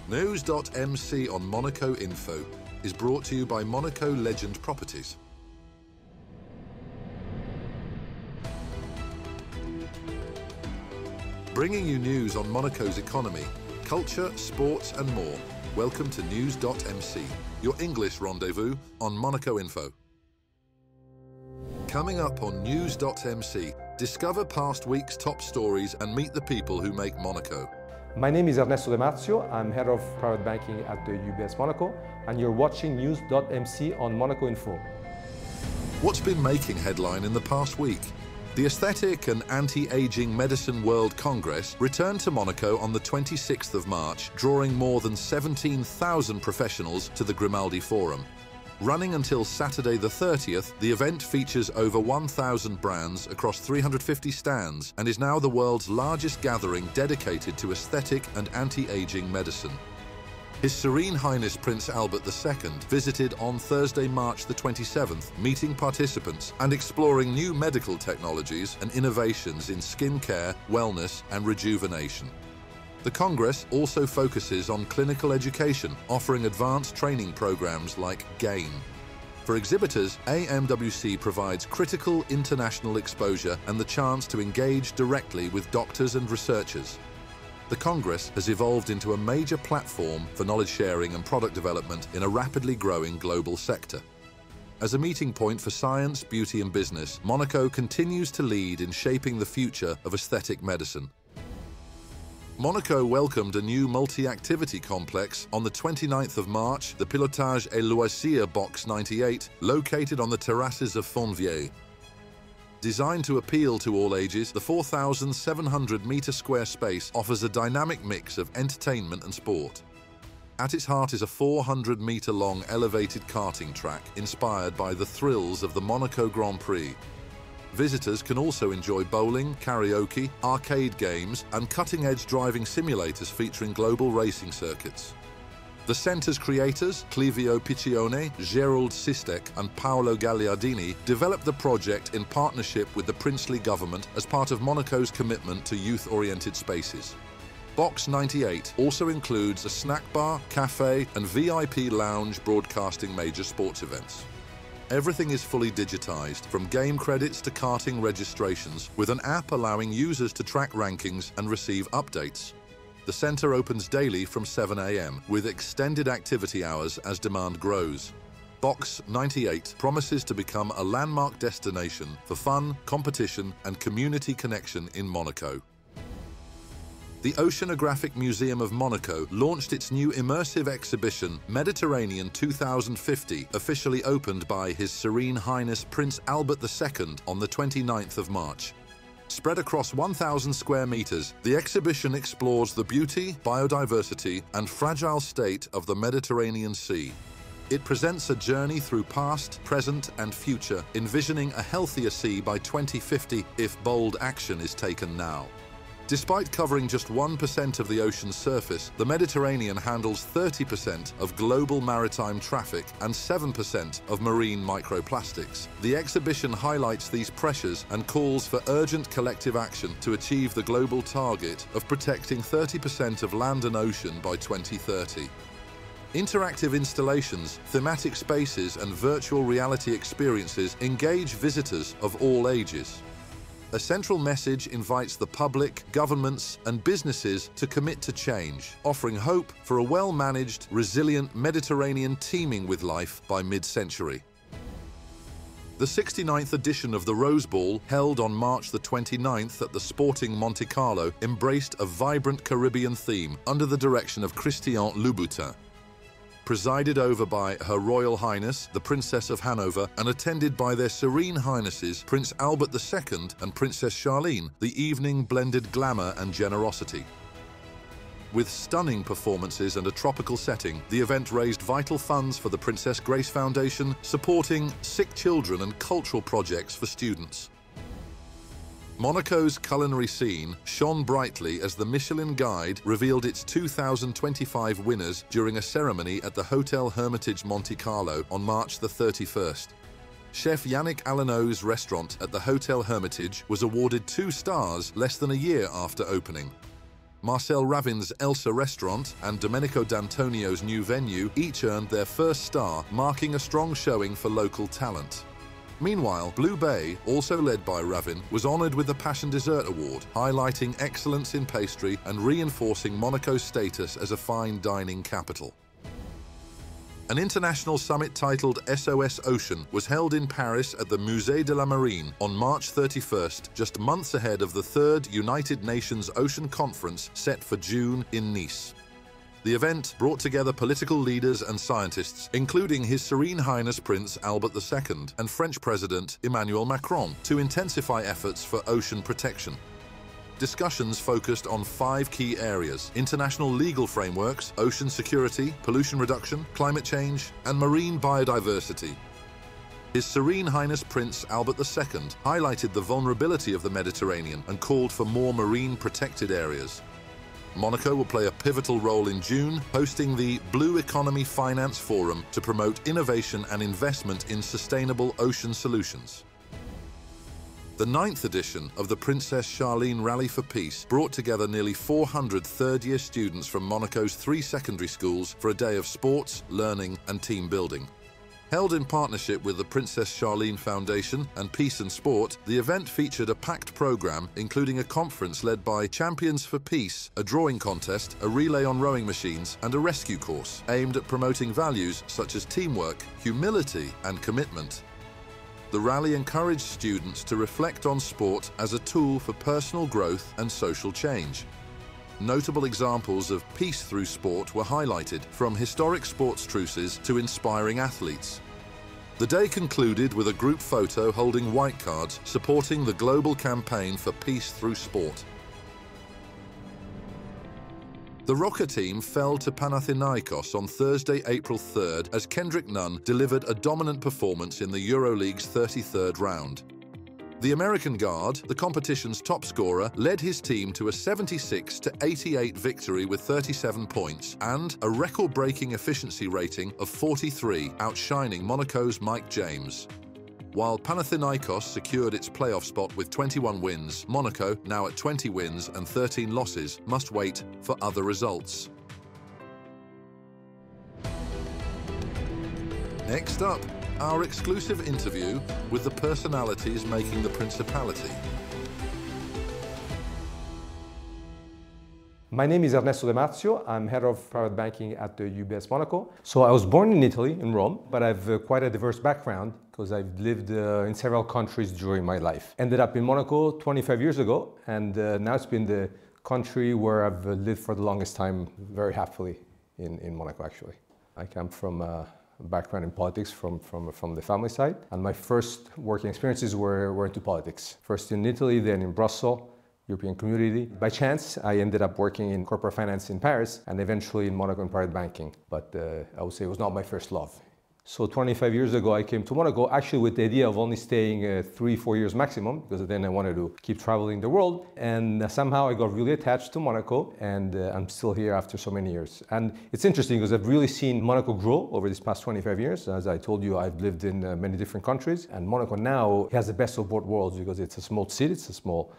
News.mc on Monaco Info is brought to you by Monaco Legend Properties. Bringing you news on Monaco's economy, culture, sports and more. Welcome to News.mc, your English rendezvous on Monaco Info. Coming up on News.mc, discover past week's top stories and meet the people who make Monaco. My name is Ernesto De Marzio. I'm head of private banking at the UBS Monaco, and you're watching News.mc on Monaco Info. What's been making headline in the past week? The Aesthetic and Anti-Aging Medicine World Congress returned to Monaco on the 26th of March, drawing more than 17,000 professionals to the Grimaldi Forum. Running until Saturday the 30th, the event features over 1,000 brands across 350 stands and is now the world's largest gathering dedicated to aesthetic and anti-aging medicine. His Serene Highness Prince Albert II visited on Thursday, March the 27th, meeting participants and exploring new medical technologies and innovations in skin care, wellness and rejuvenation. The Congress also focuses on clinical education, offering advanced training programs like GAIN. For exhibitors, AMWC provides critical international exposure and the chance to engage directly with doctors and researchers. The Congress has evolved into a major platform for knowledge sharing and product development in a rapidly growing global sector. As a meeting point for science, beauty and business, Monaco continues to lead in shaping the future of aesthetic medicine. Monaco welcomed a new multi-activity complex on the 29th of March, the Pilotage et Loisirs Box 98, located on the terraces of Fontvieille. Designed to appeal to all ages, the 4,700-metre square space offers a dynamic mix of entertainment and sport. At its heart is a 400-metre-long elevated karting track inspired by the thrills of the Monaco Grand Prix. Visitors can also enjoy bowling, karaoke, arcade games and cutting-edge driving simulators featuring global racing circuits. The centre's creators, Clivio Piccione, Gerald Sistek and Paolo Gagliardini, developed the project in partnership with the princely government as part of Monaco's commitment to youth-oriented spaces. Box 98 also includes a snack bar, cafe and VIP lounge broadcasting major sports events. Everything is fully digitized, from game credits to karting registrations, with an app allowing users to track rankings and receive updates. The centre opens daily from 7 a.m. with extended activity hours as demand grows. Box 98 promises to become a landmark destination for fun, competition and community connection in Monaco. The Oceanographic Museum of Monaco launched its new immersive exhibition, Mediterranean 2050, officially opened by His Serene Highness Prince Albert II on the 29th of March. Spread across 1,000 square meters, the exhibition explores the beauty, biodiversity, and fragile state of the Mediterranean Sea. It presents a journey through past, present, and future, envisioning a healthier sea by 2050 if bold action is taken now. Despite covering just 1% of the ocean's surface, the Mediterranean handles 30% of global maritime traffic and 7% of marine microplastics. The exhibition highlights these pressures and calls for urgent collective action to achieve the global target of protecting 30% of land and ocean by 2030. Interactive installations, thematic spaces, and virtual reality experiences engage visitors of all ages. A central message invites the public, governments and businesses to commit to change, offering hope for a well-managed, resilient Mediterranean teeming with life by mid-century. The 69th edition of the Rose Ball, held on March the 29th at the sporting Monte-Carlo, embraced a vibrant Caribbean theme under the direction of Christian Louboutin. Presided over by Her Royal Highness, the Princess of Hanover, and attended by their Serene Highnesses, Prince Albert II and Princess Charlene, the evening blended glamour and generosity. With stunning performances and a tropical setting, the event raised vital funds for the Princess Grace Foundation, supporting sick children and cultural projects for students. Monaco's culinary scene shone brightly as the Michelin Guide revealed its 2025 winners during a ceremony at the Hotel Hermitage Monte-Carlo on March the 31st. Chef Yannick Allenau's restaurant at the Hotel Hermitage was awarded 2 stars less than a year after opening. Marcel Ravin's Elsa restaurant and Domenico D'Antonio's new venue each earned their first star, marking a strong showing for local talent. Meanwhile, Blue Bay, also led by Ravin, was honoured with the Passion Dessert Award, highlighting excellence in pastry and reinforcing Monaco's status as a fine dining capital. An international summit titled SOS Ocean was held in Paris at the Musée de la Marine on March 31st, just months ahead of the third United Nations Ocean Conference set for June in Nice. The event brought together political leaders and scientists, including His Serene Highness Prince Albert II and French President Emmanuel Macron, to intensify efforts for ocean protection. Discussions focused on 5 key areas: international legal frameworks, ocean security, pollution reduction, climate change, and marine biodiversity. His Serene Highness Prince Albert II highlighted the vulnerability of the Mediterranean and called for more marine protected areas. Monaco will play a pivotal role in June, hosting the Blue Economy Finance Forum to promote innovation and investment in sustainable ocean solutions. The 9th edition of the Princess Charlene Rally for Peace brought together nearly 400 third-year students from Monaco's 3 secondary schools for a day of sports, learning and team building. Held in partnership with the Princess Charlene Foundation and Peace and Sport, the event featured a packed programme including a conference led by Champions for Peace, a drawing contest, a relay on rowing machines and a rescue course aimed at promoting values such as teamwork, humility and commitment. The rally encouraged students to reflect on sport as a tool for personal growth and social change. Notable examples of peace through sport were highlighted, from historic sports truces to inspiring athletes. The day concluded with a group photo holding white cards supporting the global campaign for peace through sport. The Rocker team fell to Panathinaikos on Thursday, April 3rd, as Kendrick Nunn delivered a dominant performance in the EuroLeague's 33rd round. The American guard, the competition's top scorer, led his team to a 76-88 victory with 37 points and a record-breaking efficiency rating of 43, outshining Monaco's Mike James. While Panathinaikos secured its playoff spot with 21 wins, Monaco, now at 20 wins and 13 losses, must wait for other results. Next up, our exclusive interview with the personalities making the Principality. My name is Ernesto Demazio. I'm head of private banking at the UBS Monaco. So I was born in Italy, in Rome, but I've quite a diverse background because I've lived in several countries during my life. Ended up in Monaco 25 years ago, and now it's been the country where I've lived for the longest time, very happily in Monaco, actually. I come from a background in politics from the family side, and my first working experiences were into politics. First in Italy, then in Brussels, European Community. By chance, I ended up working in corporate finance in Paris and eventually in Monaco in private banking. But I would say it was not my first love. So 25 years ago, I came to Monaco actually with the idea of only staying 3-4 years maximum, because then I wanted to keep traveling the world. And somehow I got really attached to Monaco, and I'm still here after so many years. And it's interesting because I've really seen Monaco grow over these past 25 years. As I told you, I've lived in many different countries, and Monaco now has the best of both worlds because it's a small city, it's a small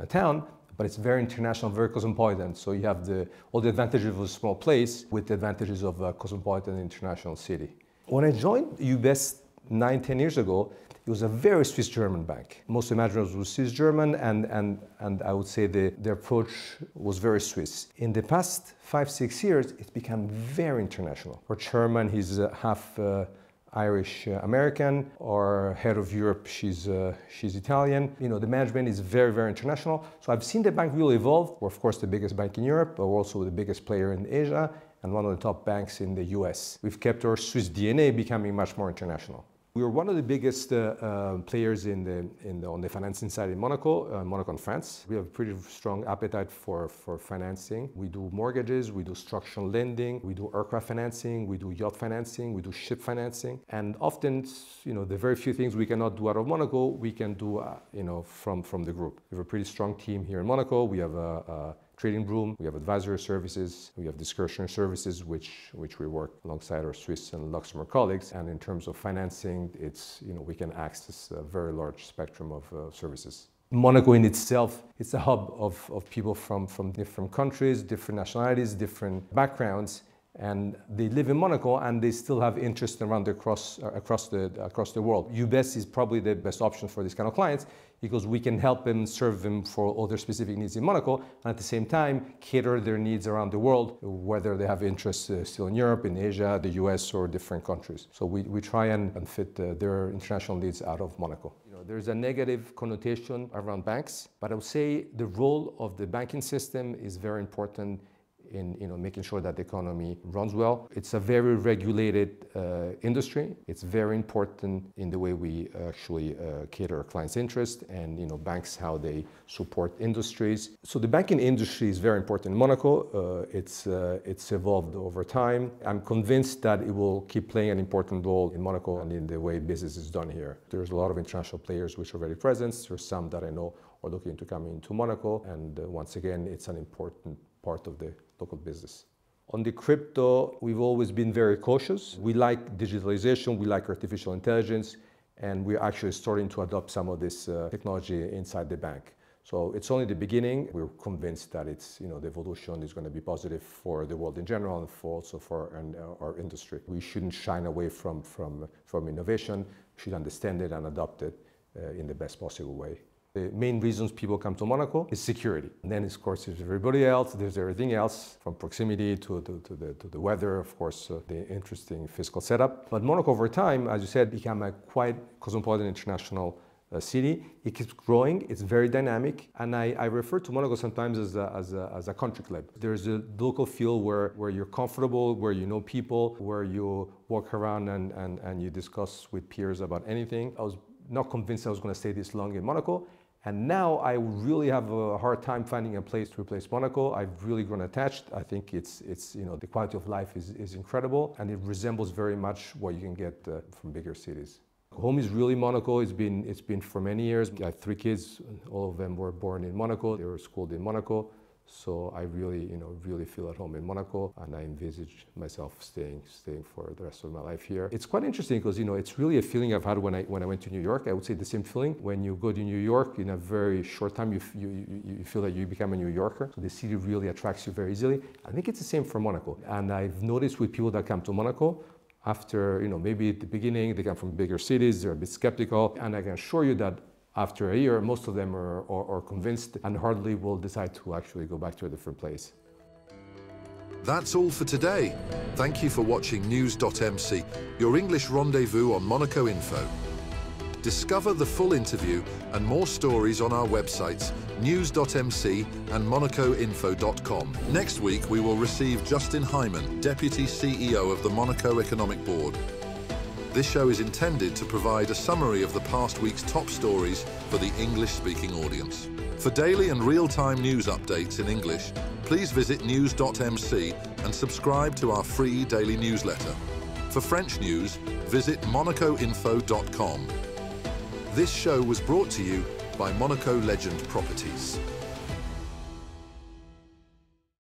town, but it's very international, very cosmopolitan. So you have all the advantages of a small place with the advantages of a cosmopolitan international city. When I joined UBS 9-10 years ago, it was a very Swiss-German bank. Most of the managers were Swiss-German, and I would say their approach was very Swiss. In the past 5-6 years, it's become very international. Our chairman, he's half Irish American. Our head of Europe, she's Italian. You know, the management is very, very international. So I've seen the bank really evolve. We're of course the biggest bank in Europe, but we're also the biggest player in Asia and one of the top banks in the US. We've kept our Swiss DNA becoming much more international. We were one of the biggest players on the financing side in Monaco, Monaco and France. We have a pretty strong appetite for financing. We do mortgages, we do structural lending, we do aircraft financing, we do yacht financing, we do ship financing. And often, you know, the very few things we cannot do out of Monaco, we can do, from the group. We have a pretty strong team here in Monaco. We have a trading room, we have advisory services, we have discretionary services, which we work alongside our Swiss and Luxembourg colleagues. And in terms of financing, it's, we can access a very large spectrum of services. Monaco in itself, it's a hub of people from different countries, different nationalities, different backgrounds, and they live in Monaco and they still have interest around across the world. UBS is probably the best option for these kind of clients because we can help them, serve them for all their specific needs in Monaco, and at the same time cater their needs around the world, whether they have interest still in Europe, in Asia, the US, or different countries. So we try and fit their international needs out of Monaco. There's a negative connotation around banks, but I would say the role of the banking system is very important in making sure that the economy runs well. It's a very regulated industry. It's very important in the way we actually cater our clients' interest and banks, how they support industries. So the banking industry is very important in Monaco. It's evolved over time. I'm convinced that it will keep playing an important role in Monaco and in the way business is done here. There's a lot of international players which are already present. There's some that I know are looking to come into Monaco, and once again, it's an important part of the local business. On the crypto, we've always been very cautious. We like digitalization, we like artificial intelligence, and we're actually starting to adopt some of this technology inside the bank. So it's only the beginning. We're convinced that it's, the evolution is going to be positive for the world in general and also for our industry. We shouldn't shy away from innovation. We should understand it and adopt it in the best possible way. The main reasons people come to Monaco is security. And then, of course, there's everybody else, there's everything else, from proximity to the weather, of course, the interesting fiscal setup. But Monaco, over time, as you said, became a quite cosmopolitan international city. It keeps growing, it's very dynamic, and I refer to Monaco sometimes as a country club. There's a local feel where you're comfortable, where you know people, where you walk around and you discuss with peers about anything. I was not convinced I was going to stay this long in Monaco. And now I really have a hard time finding a place to replace Monaco. I've really grown attached. I think it's the quality of life is incredible, and it resembles very much what you can get from bigger cities. Home is really Monaco. It's been for many years. I have 3 kids. All of them were born in Monaco. They were schooled in Monaco. So I really, really feel at home in Monaco, and I envisage myself staying for the rest of my life here. It's quite interesting because, it's really a feeling I've had when I went to New York. I would say the same feeling. When you go to New York, in a very short time, you feel that you become a New Yorker. So the city really attracts you very easily. I think it's the same for Monaco. And I've noticed with people that come to Monaco, after, maybe at the beginning, they come from bigger cities, they're a bit skeptical. And I can assure you that after a year, most of them are convinced and hardly will decide to actually go back to a different place. That's all for today. Thank you for watching News.mc, your English rendezvous on Monaco Info. Discover the full interview and more stories on our websites, News.mc and MonacoInfo.com. Next week, we will receive Justin Hyman, Deputy CEO of the Monaco Economic Board. This show is intended to provide a summary of the past week's top stories for the English-speaking audience. For daily and real-time news updates in English, please visit News.mc and subscribe to our free daily newsletter. For French news, visit MonacoInfo.com. This show was brought to you by Monaco Legend Properties.